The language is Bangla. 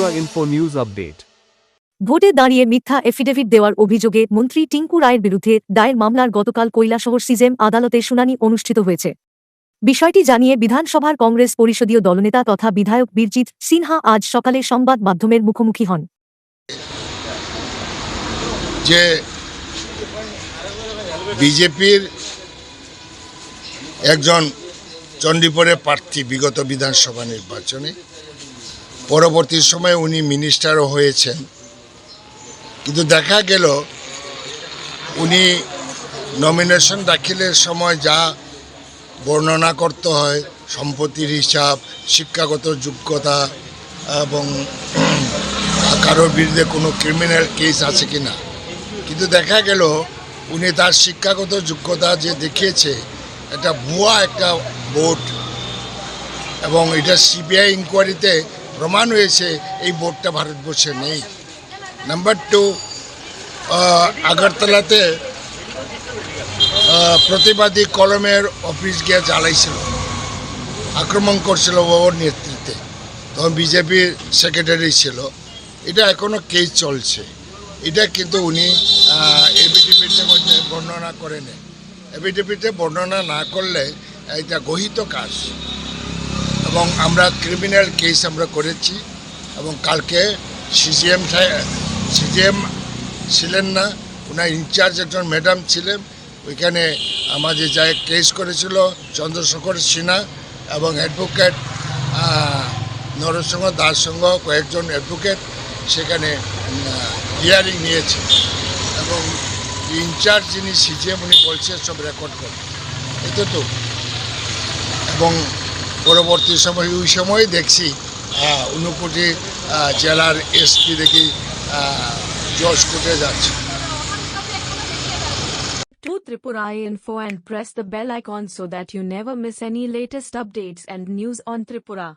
Tripura Info News Update. ভোটে দাঁড়িয়ে মিথ্যা এফিডেভিট দেওয়ার অভিযোগে মন্ত্রী টিঙ্কু রায়ের বিরুদ্ধে দায়ের মামলার গতকাল কৈলাসহর সিজেম আদালতে শুনানি অনুষ্ঠিত হয়েছে। বিষয়টি জানিয়ে বিধানসভার কংগ্রেস পরিষদীয় দলনেতা তথা বিধায়ক বীরজিৎ সিনহা আজ সকালে সংবাদ মাধ্যমের মুখোমুখি হন। যে বিজেপির একজন চণ্ডীপুরের প্রার্থী বিগত বিধানসভা নির্বাচনে, পরবর্তী সময়ে উনি মিনিস্টারও হয়েছেন, কিন্তু দেখা গেল উনি নমিনেশন দাখিলের সময় যা বর্ণনা করতে হয়, সম্পত্তির হিসাব, শিক্ষাগত যোগ্যতা এবং কারোর বিরুদ্ধে কোনো ক্রিমিনাল কেস আছে কি না, কিন্তু দেখা গেল উনি তার শিক্ষাগত যোগ্যতা যে দেখিয়েছে এটা ভুয়া একটা ভোট, এবং এটা সিবিআই ইনকোয়ারিতে প্রমাণ হয়েছে এই ভোটটা ভারতবর্ষে নেই। নাম্বার 2, আগরতলাতে প্রতিবাদী কলমের অফিস গিয়ে জ্বালাইছিল, আক্রমণ করছিল ওর নেতৃত্বে, তখন বিজেপির সেক্রেটারি ছিল। এটা এখনও কেস চলছে। এটা কিন্তু উনি এফিডেভিটে বর্ণনা করেন। এফিডেভিটে বর্ণনা না করলে এটা গহিত কাজ, এবং আমরা ক্রিমিনাল কেস আমরা করেছি। এবং কালকে সিজিএম ছিলেন না, ওনার ইনচার্জ একজন ম্যাডাম ছিলেন, ওইখানে আমাদের যা কেস করেছিল চন্দ্রশেখর সিনহা এবং অ্যাডভোকেট নরসিংহ দাস সঙ্গ কয়েকজন অ্যাডভোকেট সেখানে হিয়ারিং নিয়েছে, এবং ইনচার্জ যিনি সিজিএম উনি বলছে সব রেকর্ড করে তো। এবং পরবর্তী সময় ওই সময় দেখছি ঊনকোটি জেলার এসপি দেখি জজ কোর্টে যাচ্ছে। To Tripura Info and press the bell icon so that you never miss any latest updates and news on Tripura.